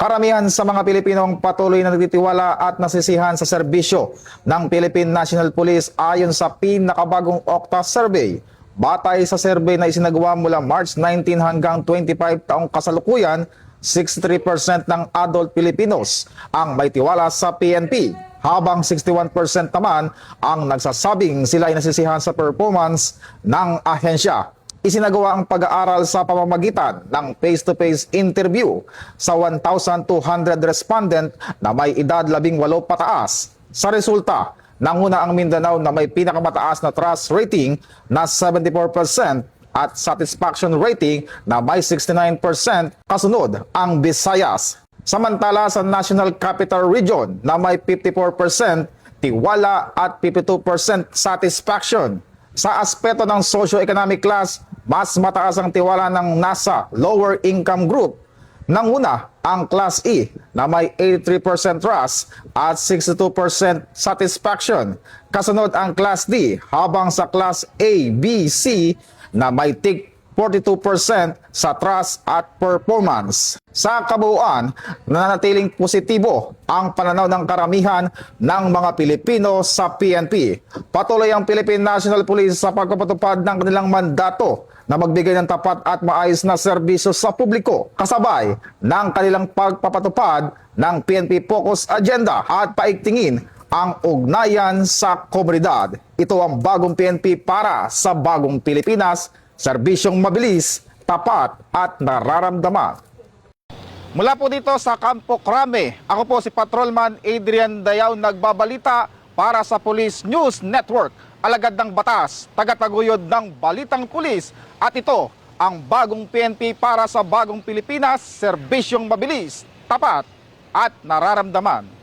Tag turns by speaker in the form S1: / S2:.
S1: Karamihan sa mga Pilipino ang patuloy na nagtitiwala at nasisihan sa serbisyo ng Philippine National Police ayon sa pinakabagong Okta Survey. Batay sa survey na isinagawa mula March 19 hanggang 25 taong kasalukuyan, 63% ng adult Filipinos ang may tiwala sa PNP, habang 61% naman ang nagsasabing sila ay nasisihan sa performance ng ahensya. Isinagawa ang pag-aaral sa pamamagitan ng face-to-face interview sa 1,200 respondent na may edad 18 pataas. Sa resulta, nanguna ang Mindanao na may pinakamataas na trust rating na 74% at satisfaction rating na may 69%, kasunod ang Visayas. Samantala sa National Capital Region na may 54% tiwala at 52% satisfaction. Sa aspeto ng socio-economic class, mas mataas ang tiwala ng nasa lower income group. Nanguna ang Class E na may 83% trust at 62% satisfaction. Kasunod ang Class D, habang sa Class A, B, C na may tig 42% sa trust at performance. Sa kabuuan, nananatiling positibo ang pananaw ng karamihan ng mga Pilipino sa PNP. Patuloy ang Philippine National Police sa pagpapatupad ng kanilang mandato na magbigay ng tapat at maayos na serbisyo sa publiko, kasabay ng kanilang pagpapatupad ng PNP Focus Agenda at paigtingin ang ugnayan sa komunidad. Ito ang bagong PNP para sa bagong Pilipinas, serbisyong mabilis, tapat at nararamdaman. Mula po dito sa Campo Crame, ako po si Patrolman Adrian Dayaw, nagbabalita para sa Police News Network, alagad ng batas, tagataguyod ng balitang pulis, at ito ang bagong PNP para sa bagong Pilipinas, serbisyong mabilis, tapat at nararamdaman.